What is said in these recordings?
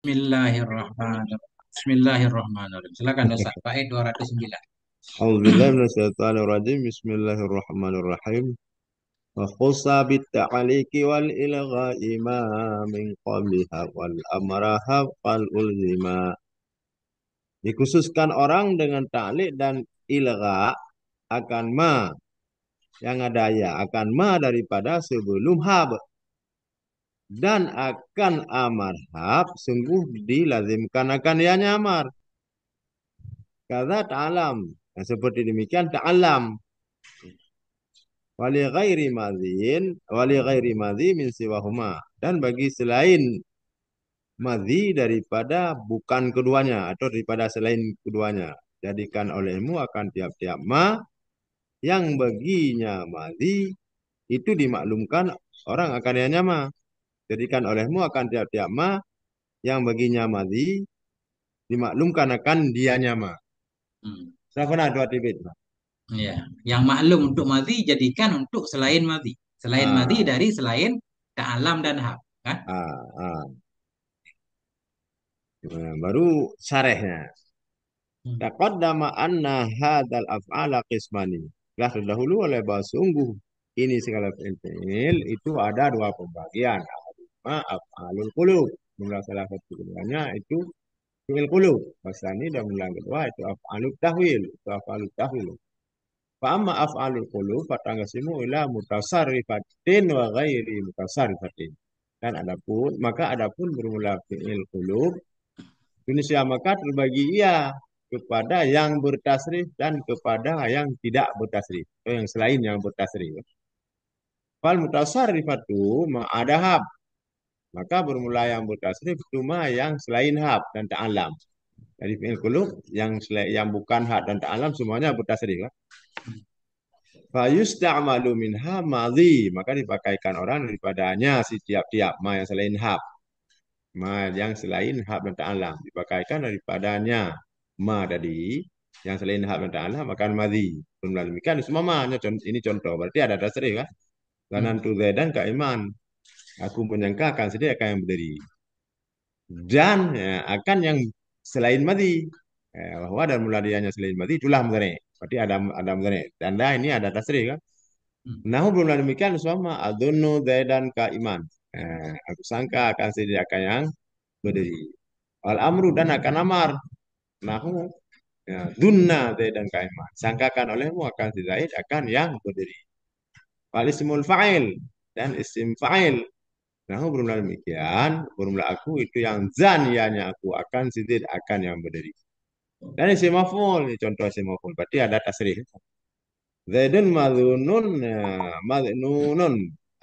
Bismillahirrahmanirrahim. Silakan Ustaz. Bait 209. A'udzubillahi minasyaitonirrajim. Bismillahirrahmanirrahim. Wa khussa bitta'aliki wal ilgha'i ma min qabliha wal amraha qal ulzima. Dikhususkan orang dengan ta'lik dan ilgha akan ma yang ada ya akan ma daripada sebelum hab dan akan amar hab sungguh dilazimkan akan ya nyamar. Kata ta'alam. Nah, seperti demikian ta'alam. Wali ghairi madhi min siwahuma dan bagi selain madhi daripada bukan keduanya atau daripada selain keduanya jadikan olehmu akan tiap-tiap ma yang baginya madhi itu dimaklumkan orang akan yang ma jadikan olehmu akan tiap-tiap ma yang baginya madhi dimaklumkan akan dia ma. Hmm. Saya pernah dua tibit. Ya. Yang maklum untuk madhi jadikan untuk selain madhi. Selain madhi Ah, dari selain ta'alam dan hab. Kan? ah, ah. Nah, baru syarehnya. Hmm. Taqaddama anna hadzal af'ala qismani. Telah terdahulu oleh bahwa sungguh ini segala fi'il itu ada dua pembagian. Ahaduma af'alul qulub. Mula salah satu keduanya itu fi'il qulub. Wasani dan mula kedua itu af'alut tahwil. Itu af'alut tahwil. Fa amma af'alul qulub fatangasimu ila mutasarrifatin wa ghairi mutasarrifatin. Dan adapun bermula fi'il qulub Indonesia maka terbagi ia kepada yang bertasrif dan kepada yang tidak bertasrif. Atau yang selain yang bertasrif. Fal mutasarrifatu ma'adahab. Maka bermula yang bertasrif cuma yang selain hab dan ta'alam. Dari fi'il qulub yang bukan hab dan ta'alam semuanya bertasrif. Kan? Fa yusta'malu minha madhi. Maka dipakaikan orang daripadanya si tiap-tiap ma yang selain hab. Ma yang selain hab dan ta'alam. Dipakaikan daripadanya ma tadi yang selain hak dan ta'ala makan madhi. Melalui demikian semua mahnya ini contoh. Berarti ada dasar ya. Hmm. Lanantu zaidan ka iman. Aku menyangka akan sedia akan yang berdiri. Dan ya, akan yang selain madhi. Bahwa dan mula dianya selain madhi itulah mudhari. Berarti ada mudhari. Tanda ini ada dasar kan. Hmm. Nahu belum demikian semua adunu zaidan ka iman. Aku sangka akan sedia akan yang berdiri. Al amru dan akan amar. Nahu ya, dunna dan kaiman. Sangkakan olehmu akan si Zaid akan yang berdiri. Wal ismul fa'il dan isim fa'il. Nah, bermula demikian, bermula aku itu yang zanianya aku akan si Zaid akan yang berdiri. Dan isim maf'ul, ini contoh isim maf'ul. Berarti ada tasrih. Zaidun madhunun, madhnunun.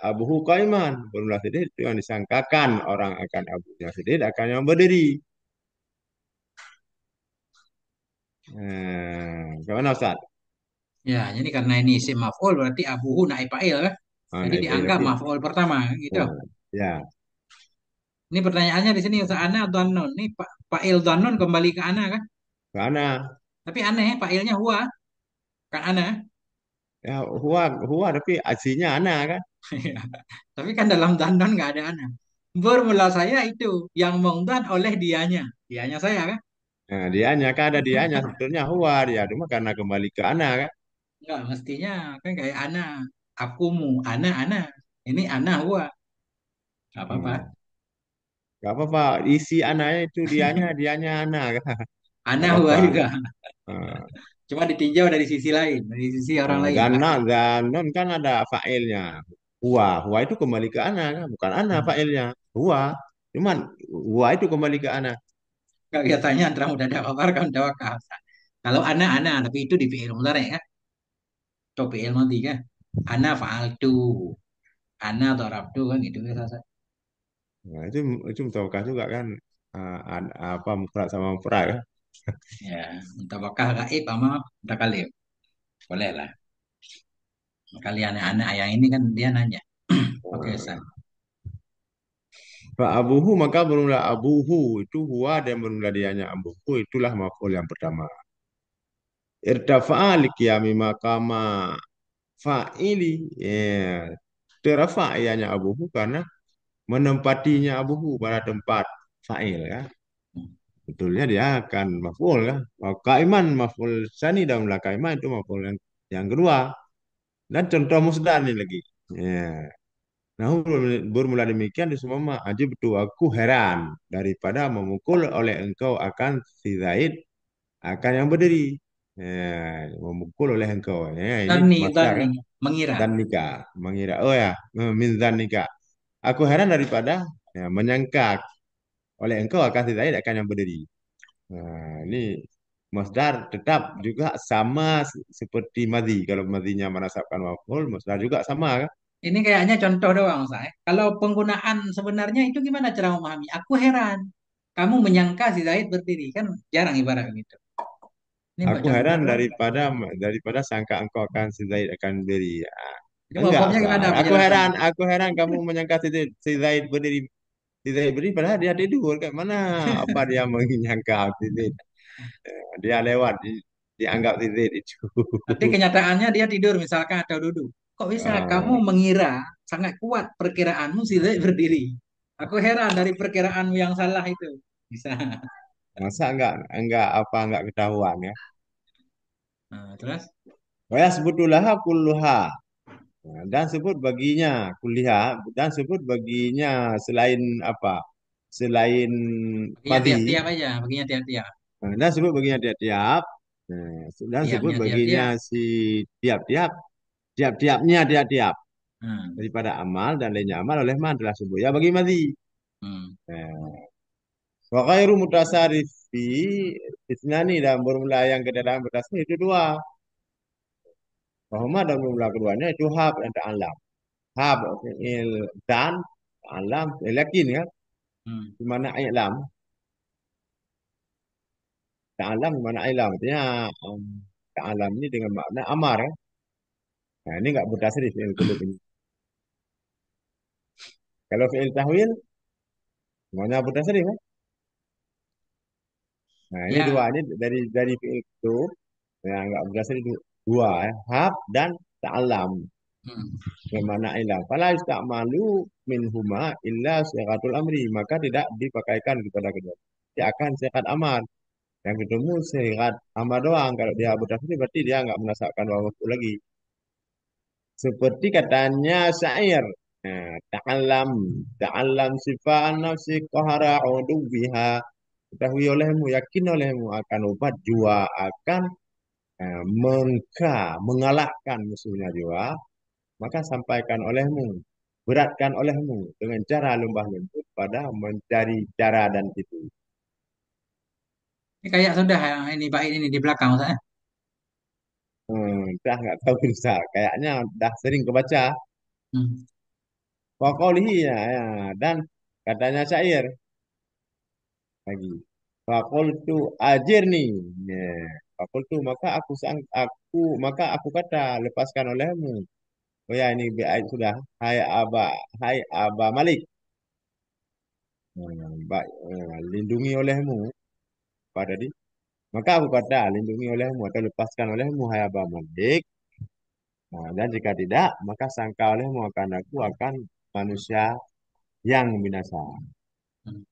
Abuhu kaiman. Bermula sidid itu yang disangkakan orang akan abunya sidid akan yang berdiri. Gimana Ustaz? Ya, jadi karena ini isim maf'ul berarti abuhu naib fa'il kan? Jadi Naik dianggap lagi. maf'ul pertama gitu. Ya, Ini pertanyaannya di sini Ustaz ana dhanon. Ini fa'il dhanon kembali ke ana kan? karena Tapi aneh fa'ilnya huwa kan ana. ya huwa tapi aslinya anak kan. Tapi kan dalam dandan nggak ada anak. Bermula saya itu yang mengdan oleh dianya. Dianya saya kan? Nah, dianya kan ada dianya sebetulnya huwa dia cuma karena kembali ke anak kan. Enggak, mestinya kan kayak anak. Akumu, anak. Ini anak gua. Gak apa-apa. Hmm. Gak apa-apa isi anaknya itu dianya anak kan. Gak Anak gua apa-apa. juga. Nah, Cuma ditinjau dari sisi lain. Dari sisi orang nah, lain. Kan? ganon kan ada fa'ilnya. Huwa itu kembali ke anak kan bukan anak fa'ilnya. Huwa cuman huwa itu kembali ke anak. Enggak biasanya antara mudah ada kabar kan mudah wakaf. Kalau anak. Tapi itu di fi'il mudhari kan? Atau fi'il madhi kan? Ana fa'altu. Ana darabtu kan gitu biasa. Nah, itu mutawakah juga kan. Apa mufrad sama mufrad kan. Ya, mutabakah gaib sama mutakalim. Boleh lah. Kalian anak yang ini kan dia nanya. Oke, Ustaz. Fa abuhu maka bermula abuhu itu huwa dan bermula dianya abuhu itulah maf'ul yang pertama. Irtafa'a liqiyami maqama fa'ili. Ya. Terafa ianya abuhu karena menempatinya abuhu pada tempat. fa'il ya. Betulnya dia akan maf'ul kan. Kaiman maf'ul sani dalam kaiman itu maf'ul yang kedua. Dan contoh musdar nih lagi. Ya. Nah, bermula demikian di semua aja betul aku heran daripada memukul oleh engkau akan si Zaid akan yang berdiri. Ya, memukul oleh engkau. Ya, ini masdar Dhanni, kan. mengira. Dan nikah mengira. Oh ya, min dan nikah. Aku heran daripada ya, menyangka oleh engkau akan si Zaid akan yang berdiri. Nah, ini masdar tetap juga sama seperti madhi. Kalau madhinya menasabkan maf'ul, masdar juga sama kan? Ini kayaknya contoh doang, saya. Kalau penggunaan sebenarnya itu gimana cara memahami? Aku heran. Kamu menyangka si Zaid berdiri kan jarang ibarat gitu. Ini buat Aku contoh heran doang. daripada sangka engkau akan si Zaid akan berdiri. Ah, Itu enggak, maksudnya gimana Ustaz. penjelasannya? Aku heran kamu menyangka si Zaid berdiri. Si Zaid berdiri padahal dia tidur. Kayak mana apa dia menyangka si Zaid? Dia lewat, dianggap si Zaid itu. Nanti kenyataannya dia tidur misalkan atau duduk. Kok bisa kamu Ah, mengira sangat kuat perkiraanmu si Zaid berdiri? Aku heran dari perkiraanmu yang salah itu. Bisa. masa enggak ketahuan ya. Nah, terus? Wa sebetulnya kulluha. Nah, dan sebut baginya kuliah dan sebut baginya selain apa? Selain Baginya madhi. tiap-tiap aja, baginya tiap-tiap. Nah, dan sebut baginya tiap-tiap. Nah, dan sebut Tiapnya baginya tiap-tiap. si tiap-tiap. Tiap-tiapnya tiap-tiap. Hmm. Daripada amal dan lainnya amal oleh man telah sebut. Ya bagi madhi. Hmm. Nah, wa ghairu mutasarifi isnani dan bermula yang ke dalam bertasrif itu dua. Wahuma dan bermula keduanya itu hab dan ta'alam. Hab fi'il dan ta'alam yakin ya. Hmm. Di mana i'lam. Ta'alam di mana i'lam. Artinya ta'alam ini dengan makna amar ya. Nah, ini enggak bertasrif fi'il kulub ini. Kalau fi'il tahwil mana bertasrif ya. Nah, ini dua Ya. ini dari fi'il itu yang enggak bertasrif itu dua ya. Hab dan ta'alam. Hmm. Bagaimana ilah? Fala istamalu minhuma illa sighatul amri. Maka tidak dipakaikan kepada kedua. Dia akan sighat amar. Yang ketemu sighat amar doang. Kalau dia Abu Dhafir berarti dia nggak menasabkan wawu lagi. Seperti katanya syair. Nah, ta'alam. Ta'alam sifat nafsi qahara udubiha. Ketahui olehmu, yakin olehmu akan obat jua akan mengalahkan musuhnya jua. Maka sampaikan olehmu, beratkan olehmu dengan cara lembah lembut pada mencari cara dan itu. Ini kayak sudah ya, ini bait ini di belakang saya. Dah nggak tahu bisa, kayaknya dah sering kebaca. Hmm. Waqaulihi ya, dan katanya syair lagi. Faqultu ajirni. Ya. Faqultu maka aku kata lepaskan olehmu. Oh ya ini bait sudah. Hai Aba Malik. Lindungi olehmu pada di. Maka aku kata, lindungi olehmu atau lepaskan olehmu, hai Aba Malik. Nah, dan jika tidak, maka sangka olehmu akan aku akan manusia yang binasa. Hmm.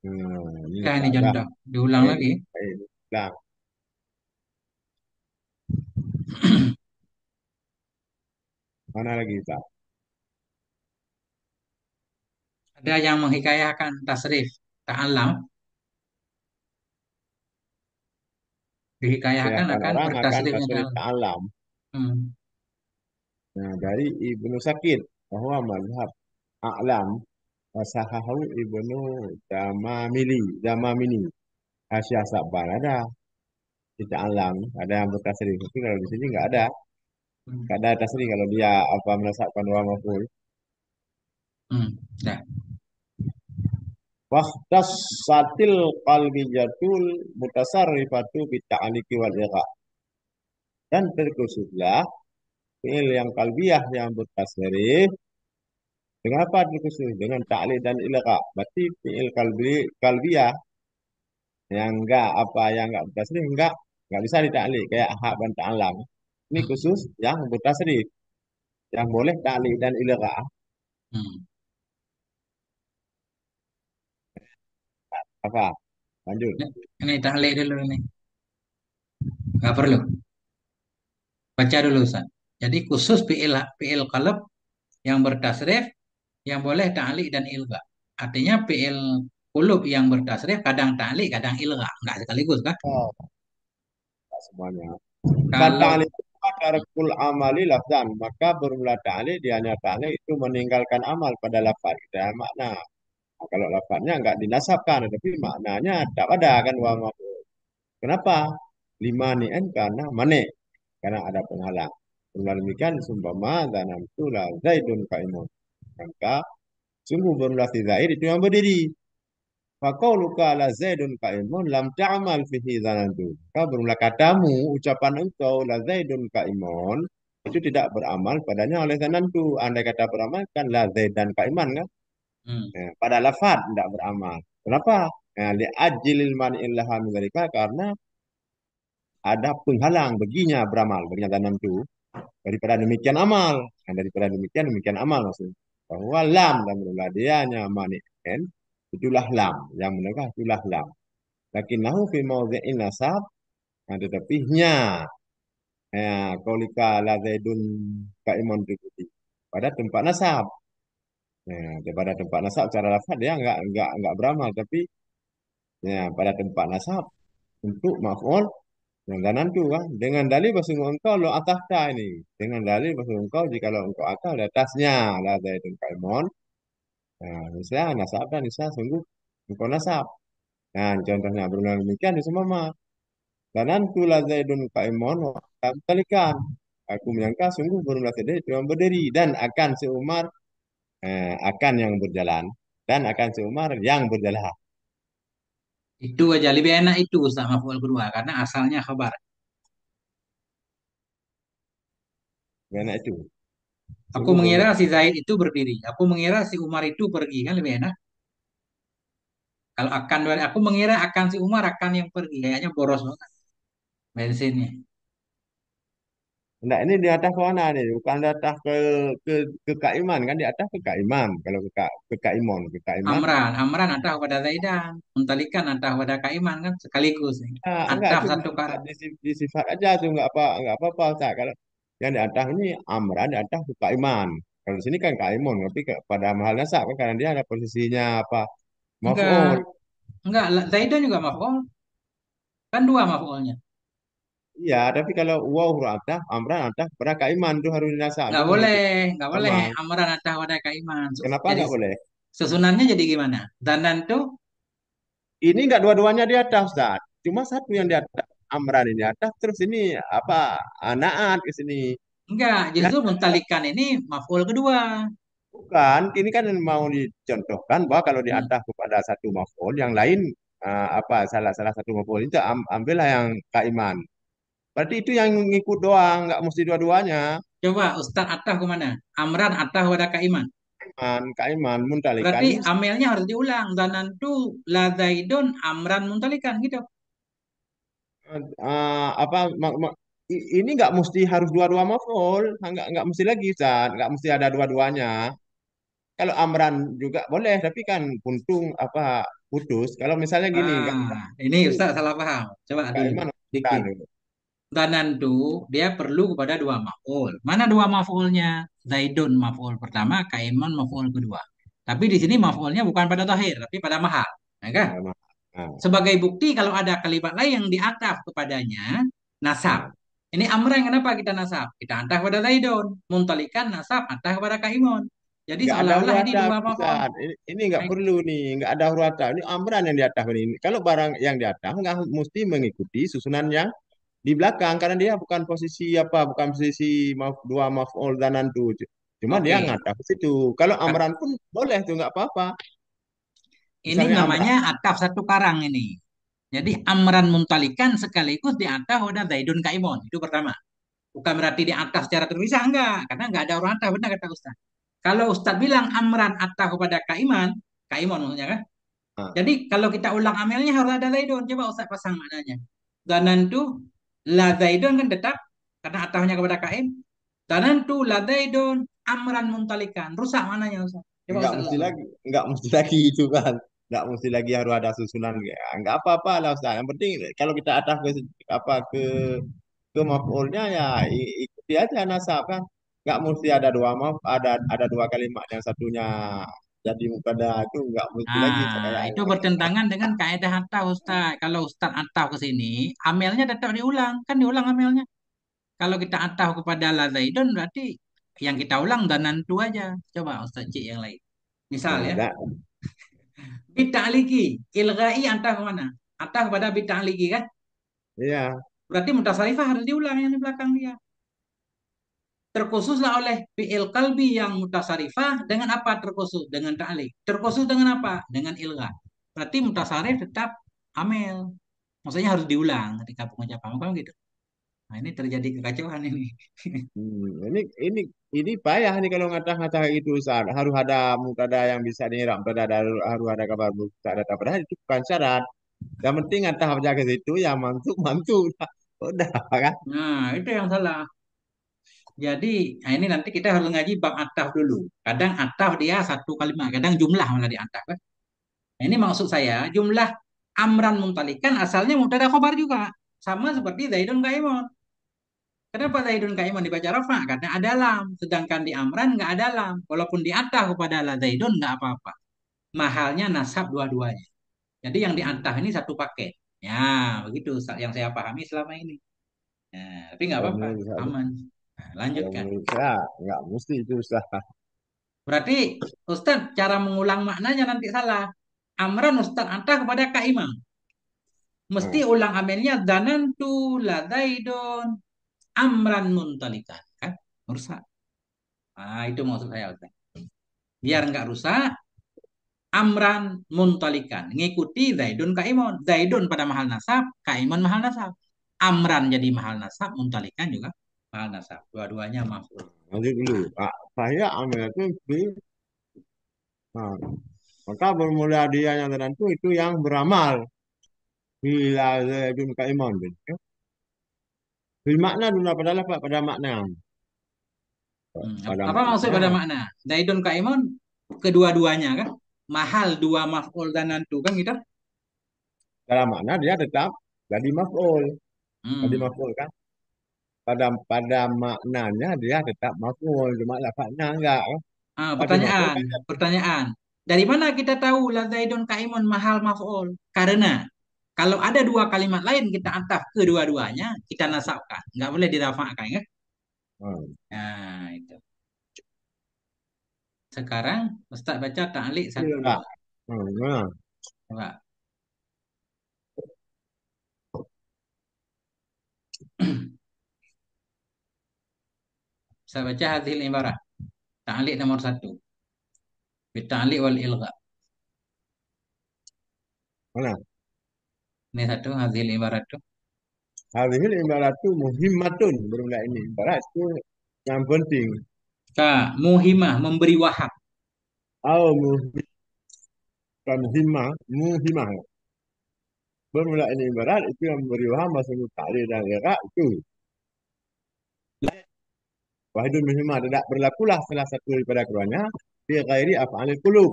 Ini Ya ini tak ada. contoh. Diulang lagi. Baik. Nah, mana lagi tak? Ada yang menghikayahkan tasrif ta'alam, dihikayahkan Kebanyakan akan orang akan bertasrifnya tasrif ta'alam. alam. Hmm. Nah, dari Ibnu Sakid bahwa mazhab a'lam wasahahu Ibnu Damamini. Hasyiah Sa'ban ada kita alam, ada yang bertasrif. Tapi kalau di sini nggak ada. Hmm. Nggak ada tasrif kalau dia apa menetapkan wa maf'ul. Hmm. Ya. Wahtassatil qalbiyatul mutasarrifatu bita'aliki wal igha. Dan terkhususlah fi'il yang kalbiyah yang bertasrif dengan apa terkhusus? Dengan ta'lik dan ilgha. Berarti fi'il kalbiyah yang yang enggak bertasrif enggak bisa ditaklik kayak hak dan ta'lam. Ini Hmm. khusus yang bertasrif yang boleh ta'lik dan ilgha. Hmm. Apa? Lanjut. Ini tahlil dulu ini. Nggak perlu. Baca dulu Ustaz. Jadi khusus fi'il qalb yang bertasrif yang boleh ta'liq dan ilgha. Artinya fi'il qulub yang bertasrif kadang ta'liq, kadang ilgha. Enggak sekaligus kan? Oh, tak semuanya. Kalau Fata'ali tarkul amali lafzan. Maka bermula ta'ali dianya ta'ali itu meninggalkan amal pada lafaz. Dan makna. Nah, kalau lafaznya enggak dinasabkan, tapi maknanya tak ada kan wa maf'ul. Kenapa? Lima ni'an karena manik. Karena ada penghalang. Dengan demikian, sumpama zanantu la zaidun qaimun. Maka sungguh bermula si zaid itu yang berdiri. Faqauluka la zaidun qaimun lam ta'mal fihi zanantu. Kau bermula katamu, ucapan engkau la zaidun qaimun itu tidak beramal padanya oleh zanantu. Andai kata beramal kan la zaidan qaiman kan? hmm, Pada lafaz tidak beramal. Kenapa? Li ajlil mani'il laha min dzalika karena ada penghalang baginya beramal, baginya zanantu daripada demikian amal. Daripada demikian demikian amal maksudnya. Bahwa lam dan dianya mani'in itulah lam yang menegah itulah lam. Lakinnahu fi mawdhi'in nasab, tetapi nya qaulika la zaidun qaimun diikuti pada tempat nasab. Pada tempat nasab secara lafaz dia enggak beramal tapi pada tempat nasab untuk maf'ul yang zanantu kan dengan dalil bahasa engkau lo atahta ini dengan dalil bahasa engkau jika lo engkau akal di atasnya la zaidun qaimun. Nisa nasab dan nisa sungguh engkau nasab. Nah, contohnya berulang demikian di semua. Zanantu la zaidun qaimun wa talikan. Aku menyangka sungguh berulang tadi itu yang berdiri dan akan seumar akan yang berjalan dan akan seumar yang berjalan. itu aja lebih enak itu Ustaz maf'ul kedua karena asalnya khabar. Karena itu Aku sungguh mengira berulang. si Zaid itu berdiri. Aku mengira si Umar itu pergi kan lebih enak. Kalau akan aku mengira akan si Umar akan yang pergi. Kayaknya boros banget bensinnya. Nah, ini di atas ke mana nih? Bukan di atas ke Kaiman kan di atas ke Kaiman. Kalau ke Kaimon, ke Kaiman. Amran atah kepada Zaidan. Muntalikan atah kepada Kaiman kan sekaligus. Enggak Ataf itu satu kar. di sifat aja tuh enggak apa-apa Ustaz. Kalau yang di atas ini Amran di atas ke Kaiman. Kalau di sini kan Kaimon, tapi pada mahal nasab kan karena dia ada posisinya apa? Enggak, Maf'ul. Zaidan juga maf'ul. Kan dua maf'ulnya. Iya, tapi kalau waw huruf ataf, Amran ataf pada Kaiman tuh harus nasab Nggak tuh boleh, mengikuti nggak boleh. amal. Amran atah kepada Kaiman. Kenapa Jadi enggak boleh? susunannya jadi gimana? Danan tuh Ini enggak dua-duanya di atas, Ustaz. Cuma satu yang di atas. Amran ini di atas, terus ini apa? Anaat ke sini. enggak. Kan Justru muntalikan ini maf'ul kedua. bukan, ini kan mau dicontohkan bahwa kalau di Hmm. atas kepada satu maf'ul, yang lain apa salah salah satu maf'ul itu ambillah yang kaiman. Berarti itu yang ngikut doang, nggak mesti dua-duanya. Coba Ustaz atah kemana? Amran atah kepada Kaiman. Kaiman muntalikan Berarti ini amelnya harus diulang. Danan tuh la Zaidun Amran muntalikan gitu. apa ini nggak mesti harus dua-dua maf'ul, nggak mesti lagi Ustaz, nggak mesti ada dua-duanya. Kalau amran juga boleh, tapi kan puntung apa putus. Kalau misalnya gini, nggak Ini Ustaz salah paham. Coba dulu kaiman dikit. Zanantu dia perlu kepada dua maf'ul. Mana dua maf'ulnya? Zaidun maf'ul pertama, Kaiman maf'ul kedua. Tapi di sini maf'ulnya bukan pada zahir, tapi pada mahal. Ya kan? Nah, Sebagai bukti kalau ada kalimat lain yang diataf kepadanya, nasab. nah. Ini amran kenapa kita nasab? Kita antah kepada Zaidun. Muntalikan nasab antah kepada Kaimun. Jadi Nggak ada seolah-olah huruf ini ataf, dua maf'ul. Ustaz. Ini nggak perlu nih, nggak ada huruf ataf. Ini amran yang di atas ini. Kalau barang yang di atas nggak mesti mengikuti susunan yang di belakang karena dia bukan posisi apa, bukan posisi dua maf'ul dan nantu. Cuma dia Oke. ngadap ke situ. Kalau amran pun boleh tuh nggak apa-apa. Ini Misalnya amran, namanya ataf satu karang ini. Jadi amran muntalikan sekaligus di atas udah Zaidun Kaimun. Itu pertama. Bukan berarti di atas secara terpisah, enggak. Karena enggak ada orang atas, benar kata Ustaz. Kalau Ustaz bilang amran atas kepada Kaiman, Kaimun maksudnya kan? nah, Jadi kalau kita ulang amelnya harus ada Zaidun. Coba Ustaz pasang maknanya. Zanantu la Zaidun kan tetap karena atahnya kepada Kaim. Zanantu la Zaidun amran muntalikan. Rusak mananya Ustaz? Coba nggak Ustaz mesti ulang. lagi, nggak mesti lagi itu kan. nggak mesti lagi harus ada susunan. Ya, nggak apa-apa lah Ustaz. Yang penting kalau kita ataf ke apa ke maf'ulnya ya ikuti aja nasab kan. Nggak mesti ada dua ada dua kalimat yang satunya jadi mubtada itu nggak mesti lagi Nah, kayak itu yang bertentangan dengan kaidah atau Ustaz. Kalau Ustaz atau ke sini, amelnya tetap diulang, kan diulang amelnya. Kalau kita atau kepada la Zaidun berarti yang kita ulang danantu aja. Coba Ustaz cek yang lain. Misal ya, ada. bita'liki, ilgai atau kemana? Atau kepada bita'liki kan? Iya. Berarti mutasarifah harus diulang yang di belakang dia. Terkhususlah oleh fi'il kalbi yang mutasarifah dengan apa terkhusus? Dengan ta'lik. Terkhusus dengan apa? Dengan ilga. Berarti mutasarif tetap amel. Maksudnya harus diulang ketika pengucapan. Kan gitu. Nah, ini terjadi kekacauan ini. Ini payah nih kalau ngata-ngata itu Ustaz. Harus ada mubtada yang bisa diirab, harus ada kabar mubtada. Padahal itu bukan syarat. Yang penting ngata aja ke situ ya mantuk mantuk. Udah kan? Nah, itu yang salah. Jadi, nah ini nanti kita harus ngaji bab ataf dulu. Kadang ataf dia satu kalimat, kadang jumlah malah di ataf kan. Nah, ini maksud saya, jumlah amran muntalikan asalnya mubtada khobar juga. Sama seperti Zaidun Kaimun. Kenapa Zaidun Kaimun dibaca rafa? Karena ada lam. Sedangkan di amran nggak ada lam. Walaupun di ataf kepada la Zaidun nggak apa-apa. Mahalnya nasab dua-duanya. Jadi yang di ataf ini satu paket. Ya, begitu yang saya pahami selama ini. Ya, tapi nggak Kalau apa-apa, menurut saya, aman. Nah, kalau lanjutkan. menurut saya nggak mesti itu Ustaz. Berarti Ustadz cara mengulang maknanya nanti salah. Amran Ustadz antah kepada Kak Imam. Mesti Nah, ulang amelnya danantu la zaidun amran muntalikan. Kan? Rusak. Nah, itu maksud saya Ustadz. Biar nggak rusak, amran muntalikan. Ngikuti zaidun kaimun. Zaidun pada mahal nasab, kaimun mahal nasab. Amran jadi mahal nasab, muntalikan juga mahal nasab. Dua-duanya maf'ul. nanti dulu. Saya ambil itu nah, maka bermula dia yang tertentu itu yang beramal. Bila Zaidun Kaiman. Bil makna dulu pada lafaz pada makna. Pada Apa maksud pada makna. makna? Zaidun kaimun kedua-duanya kan? Mahal dua maf'ul dan nantu kan gitu? Dalam makna dia tetap jadi maf'ul. Jadi Hmm. maf'ul kan. Pada maknanya dia tetap maf'ul. Cuma lafaznya enggak kan. Pada maf'ul Pertanyaan, kan jadi. pertanyaan. Dari mana kita tahu la Zaidun kaimun mahal maf'ul? Karena kalau ada dua kalimat lain kita ataf kedua-duanya, kita nasabkan. Nggak boleh dirafa'kan kan? Hmm. Nah, itu. Sekarang Ustaz baca ta'liq Iya satu enggak. dua. Nah, Coba. Saya baca hadhil ibarah. Ta'liq nomor satu. Bita'liq wal ilgha. mana? Ini satu hadhil ibarah itu. Hadhil ibaratu muhimmatun. Bermula ini. Ibarat itu yang penting. Muhimah, memberi wahab. Oh, muhimmah. Muhimmah. Bermula ini ibarat itu yang memberi waham masuk ta'lil dan irak itu. Wahidun muhimmah. Tidak berlakulah salah satu daripada keduanya. Fi ghairi af'alil qulub.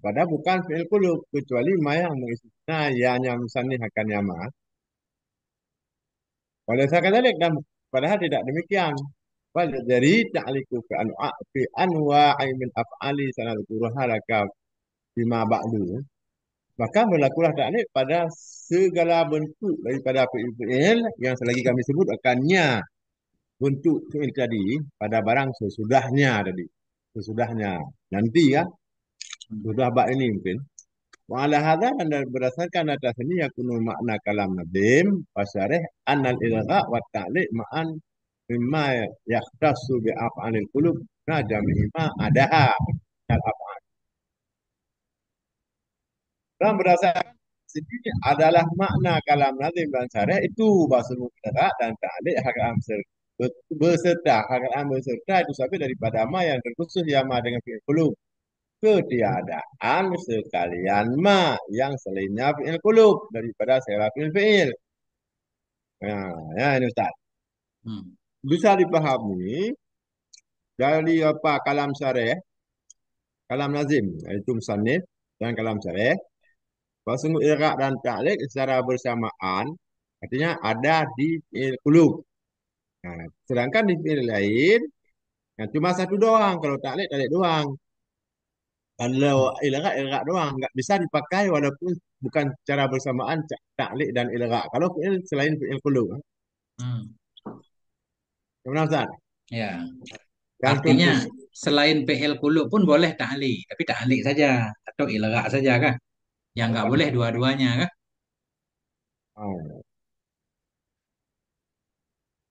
Padahal bukan fi'il qulub. Kecuali ma yang mengistisna ya'nya musannih akan yama. Oleh saya kata dan padahal tidak demikian. Dari ta'liku fi anwa'i min af'ali sanadkuruha laka bima ba'du. Maka berlakulah ta'lik pada segala bentuk daripada fi'il yang selagi kami sebut akannya bentuk fi'il tadi pada barang sesudahnya tadi. Sesudahnya. Nanti ya. Sudah bak ini mungkin. Wa'ala hadha dan berdasarkan atas ini yakunu makna kalam nadim wasyarih annal ilgha wa ta'liq ma'an mimma yakhtassu bi af'alil qulub na jami'ima adaha al af'al. Dan berdasarkan sini adalah makna kalam nadim dan syarih itu bahasa mubtada dan ta'liq hakikat beserta hakikat beserta itu sampai daripada ma yang terkhusus ya ma dengan fi'il qulub ketiadaan sekalian ma yang selainnya fi'il qulub daripada segala fi'il. Nah, ya ini Ustaz. Hmm. Bisa dipahami dari apa kalam syarih, kalam nazim, itu musannif. Dan kalam syarih, bahwa sungguh ilgha dan ta'liq secara bersamaan artinya ada di fi'il qulub. Nah, sedangkan di fi'il lain nah, cuma satu doang. Kalau ta'liq ta'liq doang. Kalau ilgha ilgha doang nggak bisa dipakai walaupun bukan secara bersamaan ta'liq dan ilgha. Kalau fi'il selain fi'il qulub. Hmm. Gimana Ustaz? Ya, Yang artinya contoh. selain PL Kulu pun boleh ta'li, tapi ta'li saja atau ilgha saja kah? Yang nggak boleh dua-duanya kah? Oh,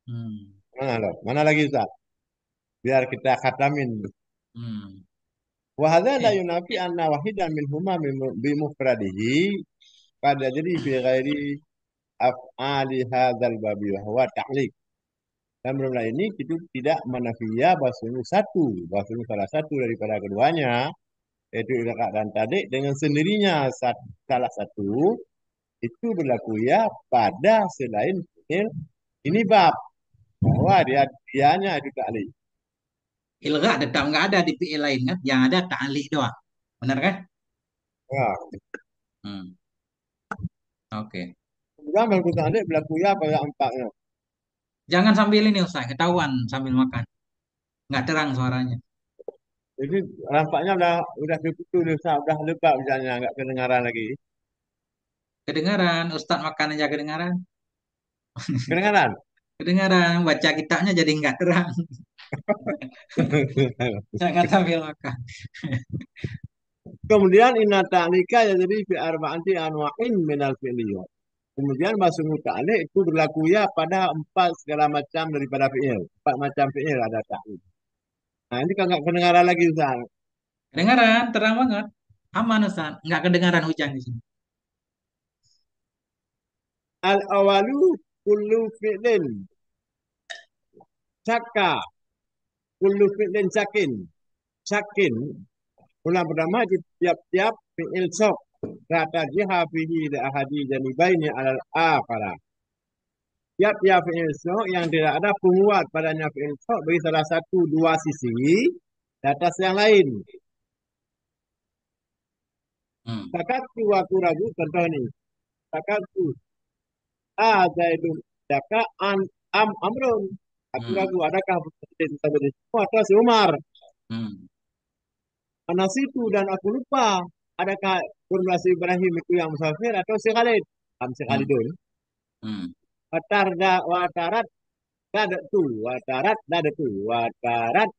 Hmm. mana loh? Mana lagi Ustaz? Biar kita khatamin. Hmm. Wahada la Eh, yunafi anna wahidan minhuma bimufradihi pada jadi fi ghairi af'ali hadzal babi wa huwa ta'liq. Dan belum ini itu tidak menafiya bahwasanya satu, bahwasanya salah satu daripada keduanya yaitu ilqa dan tadik dengan sendirinya salah satu itu berlaku ya pada selain fi'il ini bab bahwa dianya itu ta'liq. ilgha tetap nggak ada di PL lain kan? Yang ada ta'li doang. Benar kan? Ya, Hmm. Oke. kemudian berlaku ta'liq berlaku ya pada empatnya. Jangan sambil ini Ustaz, ketahuan sambil makan. Nggak terang suaranya. Jadi nampaknya udah begitu udah lebat misalnya nggak kedengaran lagi. Kedengaran, Ustaz makan aja kedengaran. Kedengaran? Kedengaran, baca kitabnya jadi nggak terang. Jangan sambil makan. Kemudian inna ta'lika ya jadi fi arba'ati anwa'in minal fi'liyat. Kemudian bahasa ta'lik itu berlaku ya pada empat segala macam daripada fi'il. Empat macam fi'il ada ta'lik. Nah ini kan nggak kedengaran lagi Ustaz. Kedengaran, terang banget. Aman Ustaz, nggak kedengaran hujan di sini. Al awalu kullu fi'lin syakka kullu fi'lin sakin. Sakin. Ulang pertama itu tiap-tiap fi'il sok. Kata jiha fihi li ahadi janibaini alal akhara. Tiap-tiap fi'il sok yang tidak ada penguat padanya fi'il sok bagi salah satu dua sisi di atas yang lain. Hmm. Takatu aku ragu contoh ni. Takatu Zaidun daka amrun. Aku Hmm. ragu adakah kita beri semua atau si Umar. Hmm. Anasitu dan aku lupa adakah formulasi Ibrahim itu yang musafir atau si Khalid. Si Hmm. Khalidun. Hmm. Watarat dada tu. Watarat dada tu. Watarat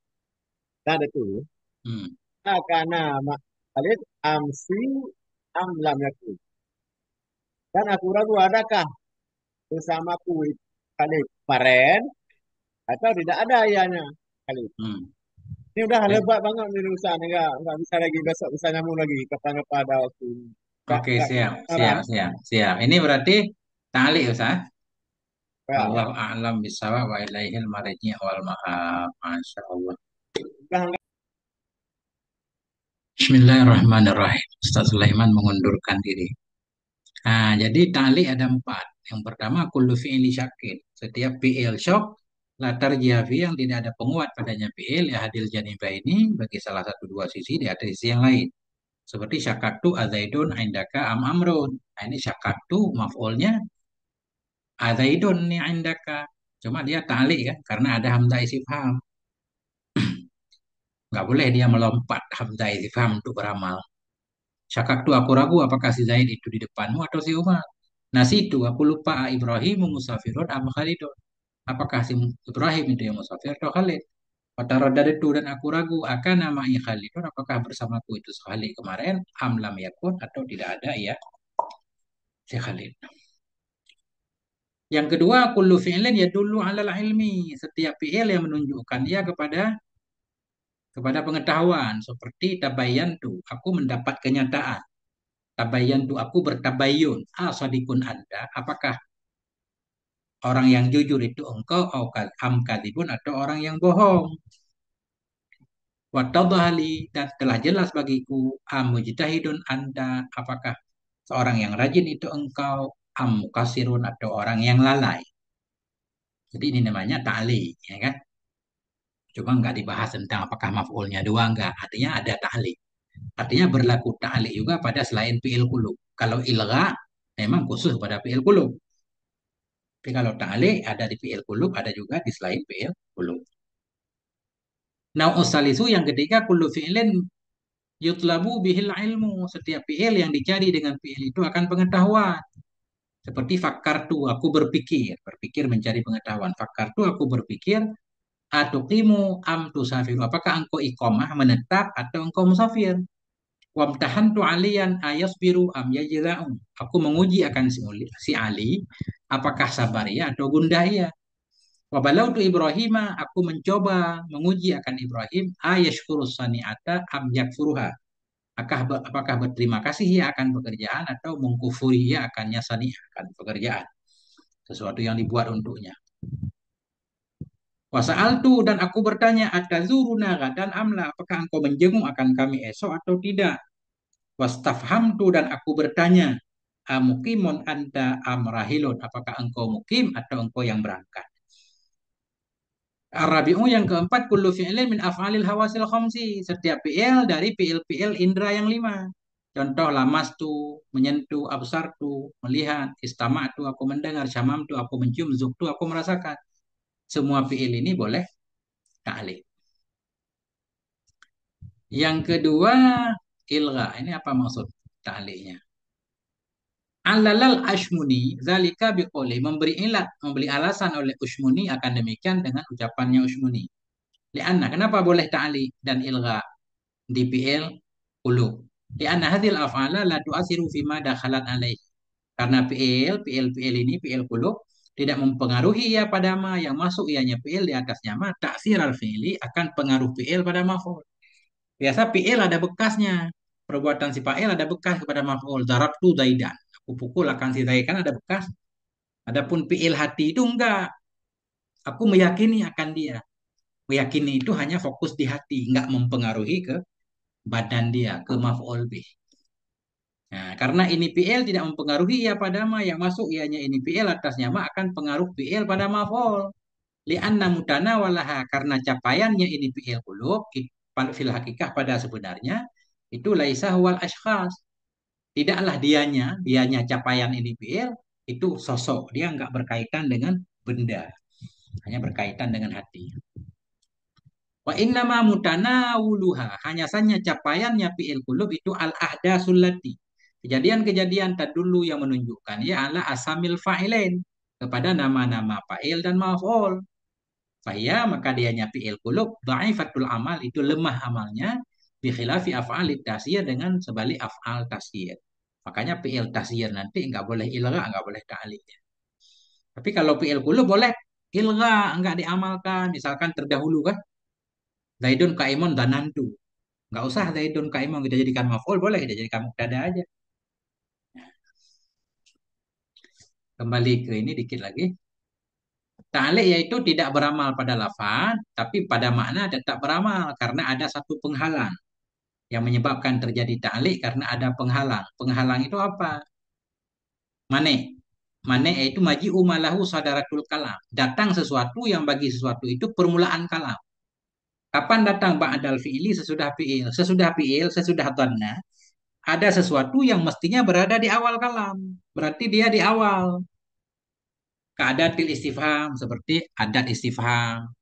dada tu. Hmm. Karena mak Khalid amsi lam yakun. Dan aku ragu adakah bersamaku Khalid kemarin atau tidak ada ianya Khalid. Hmm. Ini udah Eh, lebat banget nih urusan enggak bisa lagi besok bisa nyambung lagi kapan-kapan ada waktu. Oke, Enggak siap, siap, kedengaran. siap, siap. Ini berarti tali Ustaz. Ya, Allah a'lam bisawab wa ilaihil marji' wal ma'ab. Masya Allah. udah Bismillahirrahmanirrahim. Ustaz Sulaiman mengundurkan diri. Nah, jadi tali ada empat. Yang pertama, kullu fi'li syakin. Setiap fi'il syok, latar jiafi yang tidak ada penguat padanya fi'il, ya hadil janibah ini bagi salah satu dua sisi di atas sisi yang lain. Seperti syakatu azaidun indaka am amrun. Nah, ini syakatu maf'ulnya azaidun ni indaka. Cuma dia tali kan, karena ada hamzah istifham. Nggak boleh dia melompat hamzah istifham untuk beramal. Syakaktu aku ragu apakah si Zaid itu di depanmu atau si Umar. Nasitu aku lupa Ibrahim musafirun am Khalidun. Apakah si Ibrahim itu yang musafir atau Khalid? Fataradadtu dan aku ragu akan nama Khalidun apakah bersamaku itu Khalid kemarin am lam yakun atau tidak ada ya si Khalid. Yang kedua kullu fi'lin yadullu 'alal ilmi. Setiap fi'il yang menunjukkan dia kepada pengetahuan seperti tabayyantu, aku mendapat kenyataan. Tabayyantu aku bertabayyun. Asadikun Anda, apakah orang yang jujur itu engkau am kadibun atau orang yang bohong? Wattadhali dan telah jelas bagiku am mujtahidun Anda, apakah seorang yang rajin itu engkau am mukasirun atau orang yang lalai. Jadi ini namanya ta'li, ya kan? Cuma nggak dibahas tentang apakah maf'ulnya dua enggak. Artinya ada ta'li. Artinya berlaku ta'liq juga pada selain fi'il qulub. Kalau ilgha memang khusus pada fi'il qulub. Tapi kalau ta'liq ada di fi'il qulub, ada juga di selain fi'il qulub. Nah, usalisu yang ketiga kullu fi'lin yutlabu bihil ilmu. Setiap fi'il yang dicari dengan fi'il itu akan pengetahuan. Seperti fakartu, aku berpikir. Berpikir mencari pengetahuan. Fakartu, aku berpikir. Atuqimu am tusafiru. Apakah engkau iqamah menetap atau engkau musafir? Wamtahantu aliyan ayasbiru am yajza'u. Aku menguji akan si Ali, apakah sabar ia atau gundah ia. Wabalautu Ibrahim, aku mencoba menguji akan Ibrahim, ayashkurus sani'ata am yakfuruha. Apakah berterima kasih ia akan pekerjaan atau mengkufuri ia akannya sani akan pekerjaan. Sesuatu yang dibuat untuknya. Wasa'altu dan aku bertanya, atazuruna gadan amla, apakah engkau menjenguk akan kami esok atau tidak? Wastafhamtu dan aku bertanya, amukimun anta amrahilun, apakah engkau mukim atau engkau yang berangkat? Arabi'u yang keempat, kullu fi'lin min af'alil hawasil khamsi. Setiap fi'il dari fi'il-fi'il indra yang lima. Contoh lamastu, menyentuh, absartu, melihat, istama'tu, aku mendengar, syamamtu, aku mencium, zuktu, aku merasakan. Semua fi'il ini boleh ta'lil. Yang kedua, ilgha. Ini apa maksud ta'lilnya? Alalal ashmuni zalika biqoli memberi ilat, memberi alasan oleh Ushmuni akan demikian dengan ucapannya Ushmuni. Lianna, kenapa boleh ta'li dan ilgha di fi'il qulub? Lianna hadhil af'ala la tu'asiru fima dakhalat alaih. Karena fi'il ini, fi'il qulub tidak mempengaruhi ya pada ma yang masuk ianya fi'il di atasnya ma taksir al-fi'li akan pengaruh fi'il pada maf'ul. Biasa fi'il ada bekasnya. Perbuatan si fa'il ada bekas kepada maf'ul. Darabtu Zaidan. Aku pukul akan si Zaidan kan ada bekas. Adapun fi'il hati itu enggak. Aku meyakini akan dia. Meyakini itu hanya fokus di hati, enggak mempengaruhi ke badan dia, ke maf'ul bih. Nah, karena ini fi'il tidak mempengaruhi ya pada ma yang masuk ianya ini fi'il atasnya ma akan pengaruh fi'il pada maf'ul. Li'anna mutanawalaha karena capaiannya ini fi'il qulub fil hakikah pada sebenarnya itu laisa huwal ashkhas. Tidaklah dianya capaian ini fi'il itu sosok. Dia enggak berkaitan dengan benda, hanya berkaitan dengan hati. Wa innama mutanawuluha. Hanya saja capaiannya fi'il qulub itu al-ahdasul lati. Kejadian-kejadian tadulu yang menunjukkan ya ala asamil fa'ilain. Kepada nama-nama fa'il dan maf'ul. Fahya maka dianya fi'il qulub dha'ifatul amal itu lemah amalnya. Bikhilafi af'alit tasyir dengan sebalik af'al tasyir. Makanya fi'il tasyir nanti enggak boleh ilgha, enggak boleh ta'li. Tapi kalau fi'il qulub boleh ilgha, enggak diamalkan. Misalkan terdahulu kan. Zaidun kaimun danantu. Nggak usah Zaidun kaimun kita jadikan maf'ul, boleh kita jadikan mubtada aja. Kembali ke ini dikit lagi. Ta'liq yaitu tidak beramal pada lafaz, tapi pada makna tetap beramal karena ada satu penghalang yang menyebabkan terjadi ta'liq karena ada penghalang. Penghalang itu apa? Mane. Mane yaitu maji'u malahu sadaratul kalam. Datang sesuatu yang bagi sesuatu itu permulaan kalam. Kapan datang ba'dal fi'ili sesudah fi'il? Sesudah fi'il, sesudah dhanna, ada sesuatu yang mestinya berada di awal kalam. Berarti dia di awal. Keadatil istifham seperti adat istifham.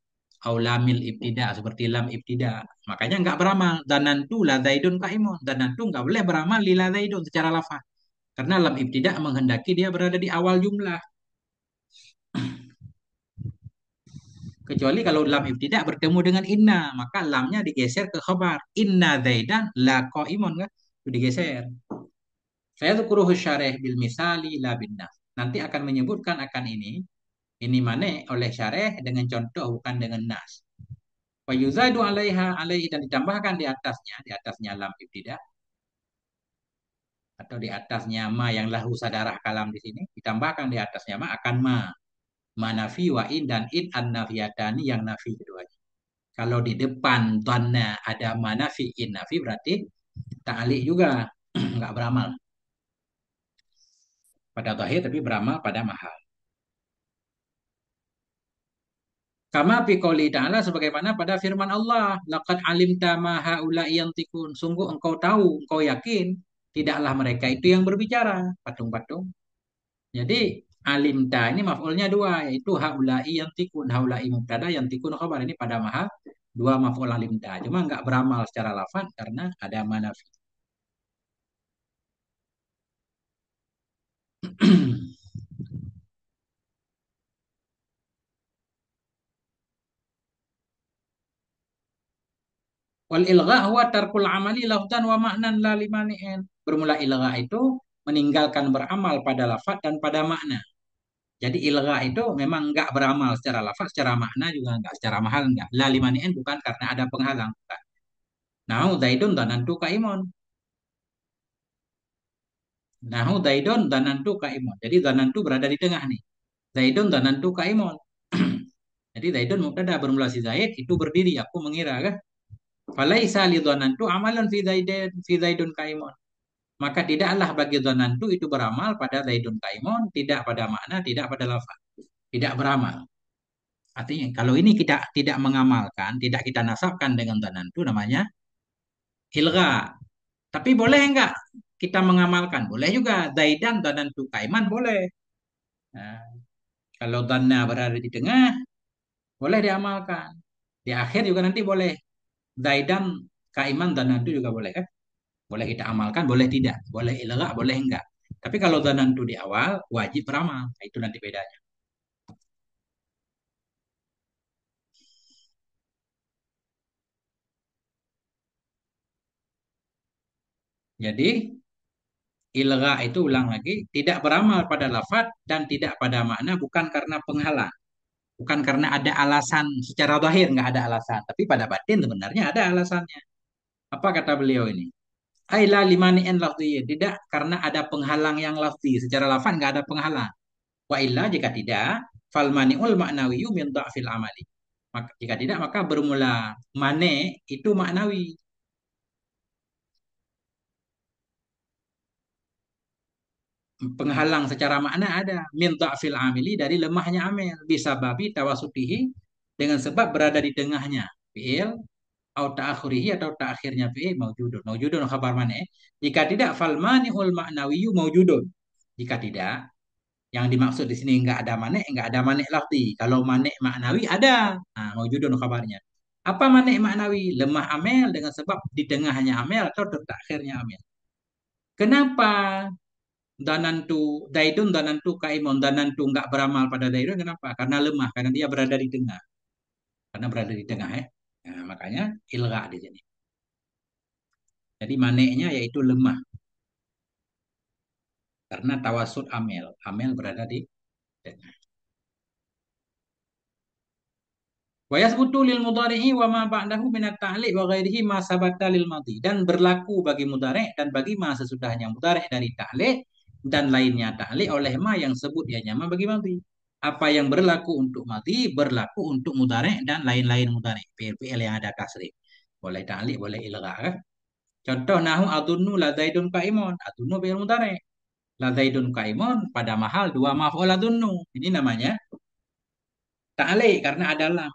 Aulamil ibtida seperti lam ibtida. Makanya nggak beramal. Danantu la zaidun kaimun. Danantu nggak boleh beramal li la zaidun secara lafaz. Karena lam ibtida menghendaki dia berada di awal jumlah. Kecuali kalau lam ibtida bertemu dengan inna. Maka lamnya digeser ke khabar. Inna zaidan la qaimun kan. Itu digeser. Saya tukuruh syarih bil misali la bin nas. Nanti akan menyebutkan akan ini. Ini mana oleh syarih dengan contoh bukan dengan nas. Wa yuzadu alaiha alaihi dan ditambahkan di atasnya lam ibtidah atau di atasnya ma yang lahu sadarah kalam di sini ditambahkan di atasnya ma akan ma nafi wa in dan in an nafiyatani yang nafi keduanya. Kalau di depan dhanna ada ma nafi in nafi berarti ta'ali juga nggak beramal pada zahir tapi beramal pada mahal. Kama fi qouli ta'ala sebagaimana pada firman Allah, laqad alimta ma haula'i yantikun. Sungguh engkau tahu, engkau yakin tidaklah mereka itu yang berbicara, patung-patung. Jadi alimta ini maf'ulnya dua, yaitu haula'i yantikun, haula'i mubtada, yantikun khabar. Ini pada mahal dua maf'ul alimta. Cuma nggak beramal secara lafaz karena ada manafi. Wal ilgha huwa tarkul amali lafdan wa ma'nan la limani'in. Bermula ilgha itu meninggalkan beramal pada lafaz dan pada makna. Jadi ilgha itu memang enggak beramal secara lafaz, secara makna juga enggak, secara mahal enggak. La limani'in bukan karena ada penghalang. Bukan. Nahu zaidun danantu kaimun. Nahu zaidun danantu kaimun. Jadi danantu berada di tengah nih. Zaidun danantu kaimun. Jadi zaidun mubtada bermula si zaid itu berdiri, aku mengira kan. Falaisa li dhanantu amalan fi zaidun kaimun. Maka tidaklah bagi dhanantu itu beramal pada zaidun kaimun, tidak pada makna, tidak pada lafaz, tidak beramal. Artinya kalau ini kita tidak mengamalkan, tidak kita nasabkan dengan dhanantu namanya ilgha. Tapi boleh enggak kita mengamalkan? Boleh juga. Zaidan dhanantu kaiman boleh. Nah, kalau dhanna berada di tengah, boleh diamalkan. Di akhir juga nanti boleh. Zaidan kaiman dhanantu juga boleh kan? Boleh kita amalkan, boleh tidak. Boleh ilgha, boleh enggak. Tapi kalau dhanantu di awal, wajib beramal. Nah, itu nanti bedanya. Jadi, ilgha itu ulang lagi, tidak beramal pada lafaz dan tidak pada makna bukan karena penghalang. Bukan karena ada alasan secara zahir, nggak ada alasan. Tapi pada batin sebenarnya ada alasannya. Apa kata beliau ini? Aila limani'in lafziyyin. Tidak karena ada penghalang yang lafzi. Secara lafaz nggak ada penghalang. Wa illa jika tidak, fal mani'ul ma'nawiyyu min dha'fil amali. Maka, jika tidak maka bermula mane itu maknawi. Penghalang secara makna ada min dha'fil amili dari lemahnya amil bisa babi tawasutihi dengan sebab berada di tengahnya fi'il atau ta'akhurihi atau ta'akhirnya fi'il maujudun. Maujudun khabar mane. Jika tidak fal mani'ul ma'nawiyyu maujudun. Jika tidak yang dimaksud di sini enggak ada mane, enggak ada mane lafzi. Kalau mane maknawi ada. Nah, maujudun khabarnya. Apa mane maknawi? Lemah amel dengan sebab di tengahnya amel atau terakhirnya amel. Kenapa danantu daidun danantu kaimun danantu enggak beramal pada daidun? Kenapa? Karena lemah, karena dia berada di tengah. Karena berada di tengah ya. Nah, makanya ilga di sini. Jadi maneknya yaitu lemah karena tawasud amel. Amel berada di tengah. Wa yasbutu lil mudhari'i wa ma ba'dahu min at-ta'liq wa ghairihi ma sabata lil madhi dan berlaku bagi mudhari' dan bagi ma sesudahnya mudhari' dari ta'liq dan lainnya ta'liq oleh ma yang sebut dia nyaman bagi madhi. Apa yang berlaku untuk madhi berlaku untuk mudhari' dan lain-lain mudhari'. Fi'il yang ada tasrif. Boleh ta'liq, boleh ilgha kan? Contoh nahu adunnu la zaidun qaimun. Adunnu fi'il mudhari'. La zaidun qaimun pada mahal dua maf'ul adunnu. Ini namanya ta'liq karena ada lam.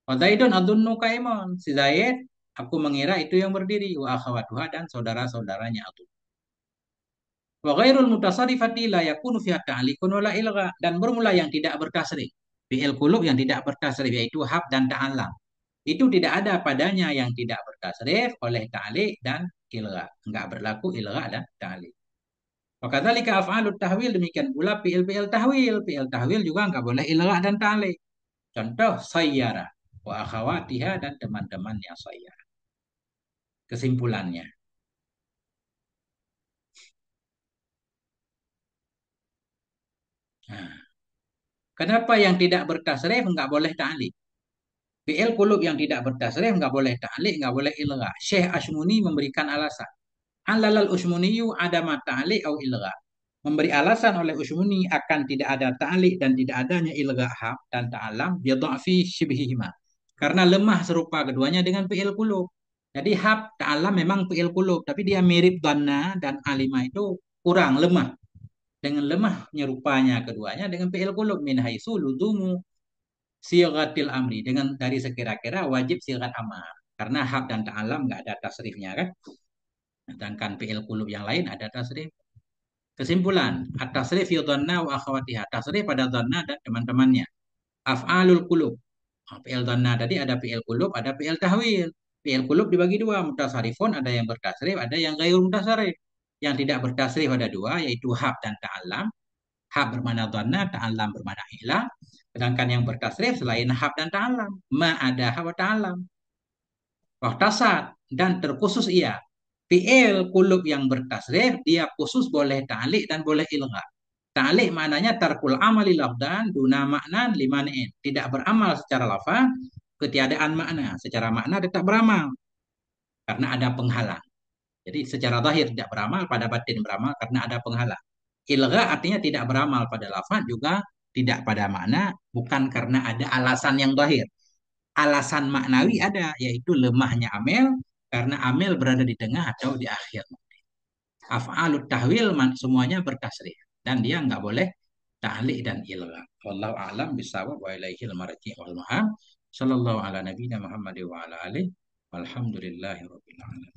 Wa Zaidun adunnu kaimun. Si Zaid, aku mengira itu yang berdiri. Wa akhawatuha dan saudara-saudaranya adun. Wa ghairul mutasarrifati la yakunu fiha ta'likun wala ilgha. Dan bermula yang tidak bertasrif. Fi'il qulub yang tidak bertasrif yaitu hab dan ta'alam. Itu tidak ada padanya yang tidak bertasrif oleh ta'lik dan ilgha. Enggak berlaku ilgha dan ta'lik. Wa kadzalika af'alut tahwil demikian pula fi'il tahwil. Fi'il tahwil juga enggak boleh ilgha dan ta'lik. Contoh sayyara wa akhawatiha dan teman-temannya sayyara. Kesimpulannya. Nah, kenapa yang tidak bertasrif nggak boleh ta'lik? Fi'il kulub yang tidak bertasrif nggak boleh ta'lik, nggak boleh ilgha. Syekh Ashmuni memberikan alasan. Alalal Ushmuniyu ada ta'lik atau ilgha. Memberi alasan oleh Ushmuni akan tidak ada ta'lik dan tidak adanya ilgha hab dan ta'alam bidha'fi shibhihima. Karena lemah serupa keduanya dengan fi'il kulub. Jadi hab ta'alam memang fi'il kulub, tapi dia mirip dhanna dan alimah itu kurang lemah. Dengan lemah nyerupanya keduanya dengan fi'il qulub min haitsu luzumu Sigatil amri dengan dari sekira-kira wajib sigat amar. Karena hak dan ta'alam nggak ada tasrifnya kan. Sedangkan fi'il kulub yang lain ada tasrif. Kesimpulan, at-tasrif fi dhanna wa akhawatiha. Tasrif pada dhanna dan teman-temannya. Af'alul kulub. Fi'il dhanna tadi ada fi'il kulub, ada fi'il tahwil. Fi'il kulub dibagi dua, mutasarifun ada yang bertasrif, ada yang gairul mutasarif. Yang tidak bertasrif ada dua, yaitu hak dan ta'alam. Hak bermana dhanna, ta'alam bermana ilah. Sedangkan yang bertasrif selain hak dan ta'alam. Ma ada hak wa ta'alam. Wahtasat dan terkhusus ia. Fi'il kulub yang bertasrif, dia khusus boleh ta'lik dan boleh ilgha. Ta'lik maknanya tarkul amali lafdan duna makna limanin. Tidak beramal secara lafaz, ketiadaan makna. Secara makna tetap beramal karena ada penghalang. Jadi secara zahir tidak beramal, pada batin beramal karena ada penghalang. Ilgha artinya tidak beramal pada lafaz juga tidak pada makna, bukan karena ada alasan yang zahir. Alasan maknawi ada, yaitu lemahnya amel, karena amel berada di tengah atau di akhir. Af'alut tahwil semuanya bertasrif dan dia nggak boleh ta'liq dan ilgha. Wallahu a'lam bisawab wa ilaihil marji wal ma'ab. Sallallahu ala nabiyina Muhammad wa ala alihi walhamdulillahi rabbil alamin.